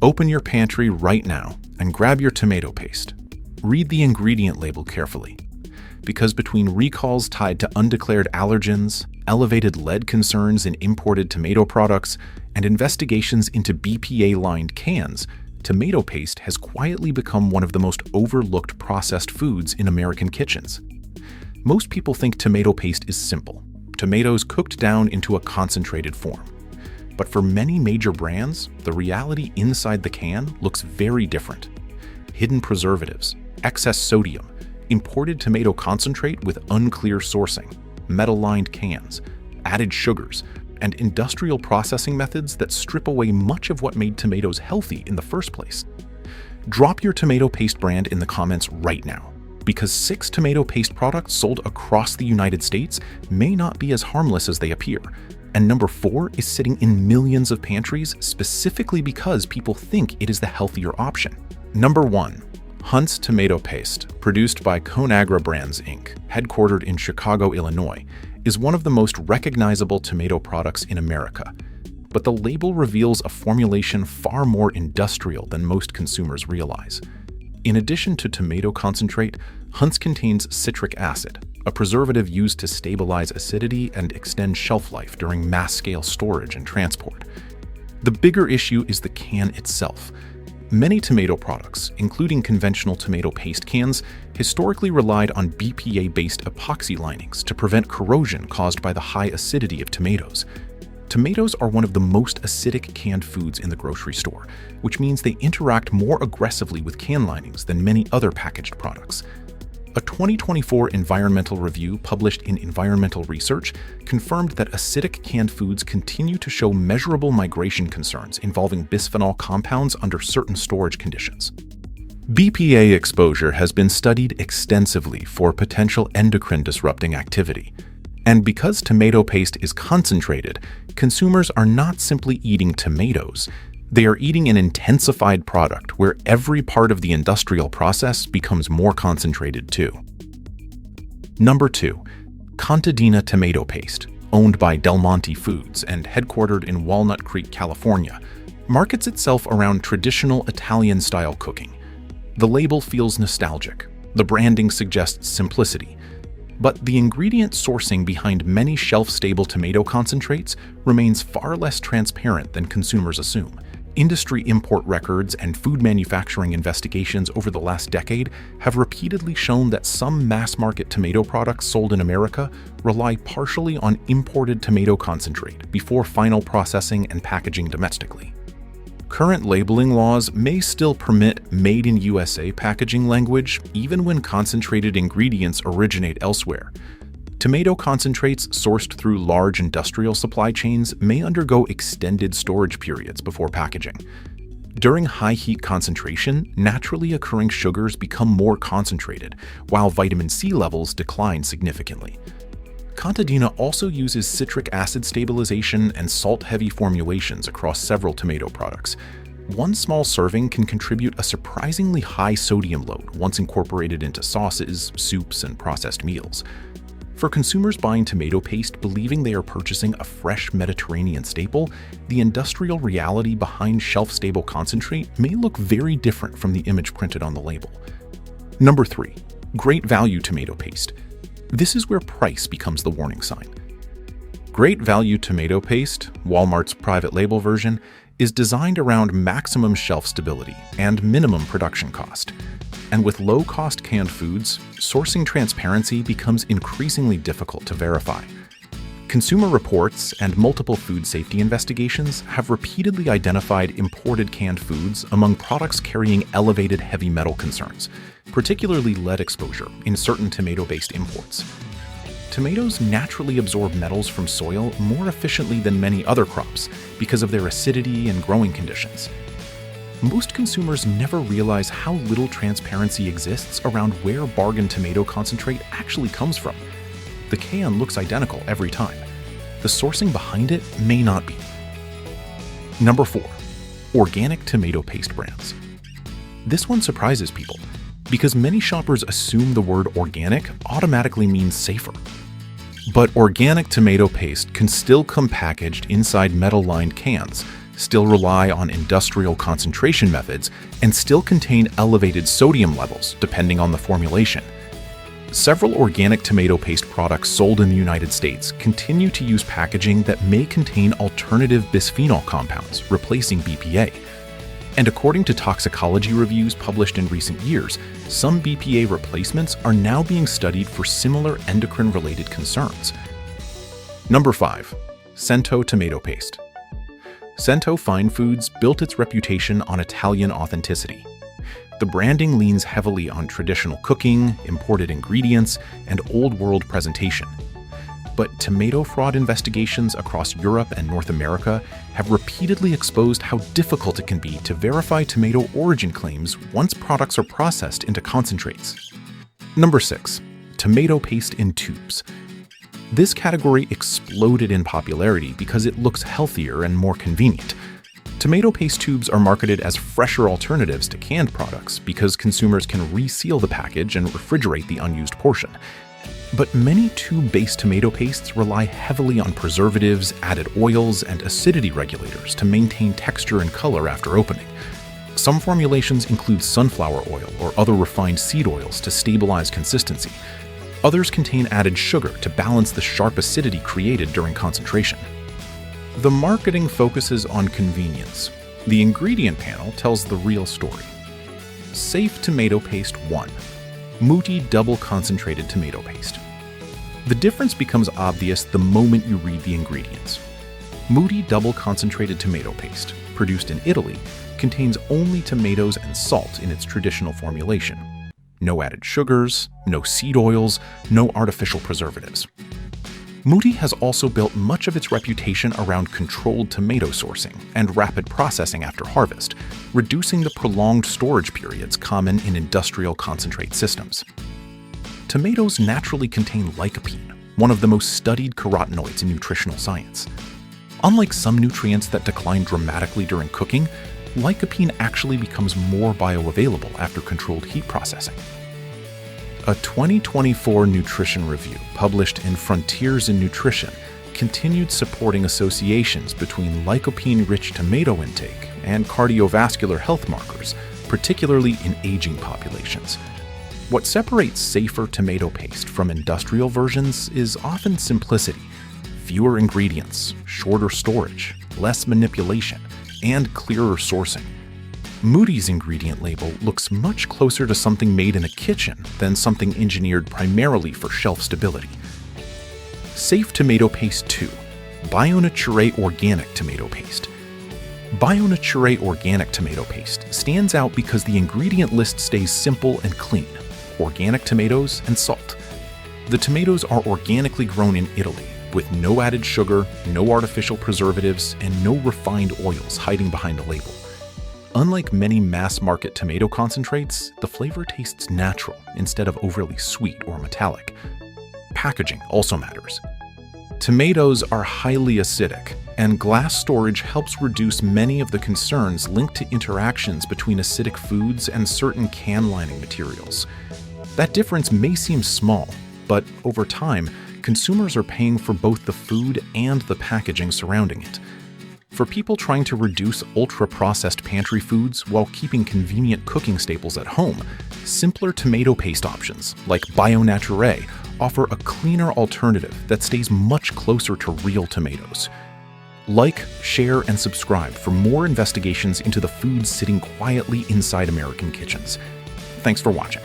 Open your pantry right now and grab your tomato paste. Read the ingredient label carefully, because between recalls tied to undeclared allergens, elevated lead concerns in imported tomato products, and investigations into BPA-lined cans, tomato paste has quietly become one of the most overlooked processed foods in American kitchens. Most people think tomato paste is simple, tomatoes cooked down into a concentrated form. But for many major brands, the reality inside the can looks very different. Hidden preservatives, excess sodium, imported tomato concentrate with unclear sourcing, metal-lined cans, added sugars, and industrial processing methods that strip away much of what made tomatoes healthy in the first place. Drop your tomato paste brand in the comments right now, because 6 tomato paste products sold across the United States may not be as harmless as they appear, and number 4 is sitting in millions of pantries specifically because people think it is the healthier option. Number 1. Hunt's Tomato Paste, produced by Conagra Brands Inc., headquartered in Chicago, Illinois, is one of the most recognizable tomato products in America. But the label reveals a formulation far more industrial than most consumers realize. In addition to tomato concentrate, Hunt's contains citric acid, a preservative used to stabilize acidity and extend shelf life during mass-scale storage and transport. The bigger issue is the can itself. Many tomato products, including conventional tomato paste cans, historically relied on BPA-based epoxy linings to prevent corrosion caused by the high acidity of tomatoes. Tomatoes are one of the most acidic canned foods in the grocery store, which means they interact more aggressively with can linings than many other packaged products. A 2024 environmental review published in Environmental Research confirmed that acidic canned foods continue to show measurable migration concerns involving bisphenol compounds under certain storage conditions. BPA exposure has been studied extensively for potential endocrine-disrupting activity. And because tomato paste is concentrated, consumers are not simply eating tomatoes. They are eating an intensified product where every part of the industrial process becomes more concentrated too. Number 2. Contadina Tomato Paste, owned by Del Monte Foods and headquartered in Walnut Creek, California, markets itself around traditional Italian-style cooking. The label feels nostalgic. The branding suggests simplicity. But the ingredient sourcing behind many shelf-stable tomato concentrates remains far less transparent than consumers assume. Industry import records and food manufacturing investigations over the last decade have repeatedly shown that some mass-market tomato products sold in America rely partially on imported tomato concentrate before final processing and packaging domestically. Current labeling laws may still permit Made in USA packaging language even when concentrated ingredients originate elsewhere. Tomato concentrates sourced through large industrial supply chains may undergo extended storage periods before packaging. During high heat concentration, naturally occurring sugars become more concentrated, while vitamin C levels decline significantly. Contadina also uses citric acid stabilization and salt-heavy formulations across several tomato products. One small serving can contribute a surprisingly high sodium load once incorporated into sauces, soups, and processed meals. For consumers buying tomato paste believing they are purchasing a fresh Mediterranean staple, the industrial reality behind shelf-stable concentrate may look very different from the image printed on the label. Number 3. Great Value Tomato Paste. This is where price becomes the warning sign. Great Value Tomato Paste, Walmart's private label version, is designed around maximum shelf stability and minimum production cost. And with low-cost canned foods, sourcing transparency becomes increasingly difficult to verify. Consumer reports and multiple food safety investigations have repeatedly identified imported canned foods among products carrying elevated heavy metal concerns, particularly lead exposure in certain tomato-based imports. Tomatoes naturally absorb metals from soil more efficiently than many other crops because of their acidity and growing conditions. Most consumers never realize how little transparency exists around where bargain tomato concentrate actually comes from. The can looks identical every time. The sourcing behind it may not be. Number 4. Organic tomato paste brands. This one surprises people because many shoppers assume the word organic automatically means safer. But organic tomato paste can still come packaged inside metal-lined cans, still rely on industrial concentration methods, and still contain elevated sodium levels depending on the formulation. Several organic tomato paste products sold in the United States continue to use packaging that may contain alternative bisphenol compounds, replacing BPA. And according to toxicology reviews published in recent years, some BPA replacements are now being studied for similar endocrine-related concerns. Number 5. Cento tomato paste. Cento Fine Foods built its reputation on Italian authenticity. The branding leans heavily on traditional cooking, imported ingredients, and old-world presentation. But tomato fraud investigations across Europe and North America have repeatedly exposed how difficult it can be to verify tomato origin claims once products are processed into concentrates. Number 6. Tomato paste in tubes. This category exploded in popularity because it looks healthier and more convenient. Tomato paste tubes are marketed as fresher alternatives to canned products because consumers can reseal the package and refrigerate the unused portion. But many tube-based tomato pastes rely heavily on preservatives, added oils, and acidity regulators to maintain texture and color after opening. Some formulations include sunflower oil or other refined seed oils to stabilize consistency. Others contain added sugar to balance the sharp acidity created during concentration. The marketing focuses on convenience. The ingredient panel tells the real story. Safe tomato paste 1. Mutti double concentrated tomato paste. The difference becomes obvious the moment you read the ingredients. Mutti double concentrated tomato paste, produced in Italy, contains only tomatoes and salt in its traditional formulation. No added sugars, no seed oils, no artificial preservatives. Mutti has also built much of its reputation around controlled tomato sourcing and rapid processing after harvest, reducing the prolonged storage periods common in industrial concentrate systems. Tomatoes naturally contain lycopene, one of the most studied carotenoids in nutritional science. Unlike some nutrients that decline dramatically during cooking, lycopene actually becomes more bioavailable after controlled heat processing. A 2024 nutrition review published in Frontiers in Nutrition continued supporting associations between lycopene-rich tomato intake and cardiovascular health markers, particularly in aging populations. What separates safer tomato paste from industrial versions is often simplicity: fewer ingredients, shorter storage, less manipulation, and clearer sourcing. Mutti's ingredient label looks much closer to something made in a kitchen than something engineered primarily for shelf stability. Safe tomato paste 2. Bionaturae organic tomato paste. Bionaturae organic tomato paste stands out because the ingredient list stays simple and clean: organic tomatoes and salt. The tomatoes are organically grown in Italy, with no added sugar, no artificial preservatives, and no refined oils hiding behind the label. Unlike many mass-market tomato concentrates, the flavor tastes natural instead of overly sweet or metallic. Packaging also matters. Tomatoes are highly acidic, and glass storage helps reduce many of the concerns linked to interactions between acidic foods and certain can lining materials. That difference may seem small, but over time, consumers are paying for both the food and the packaging surrounding it. For people trying to reduce ultra-processed pantry foods while keeping convenient cooking staples at home, simpler tomato paste options, like Bionaturae, offer a cleaner alternative that stays much closer to real tomatoes. Like, share, and subscribe for more investigations into the foods sitting quietly inside American kitchens. Thanks for watching.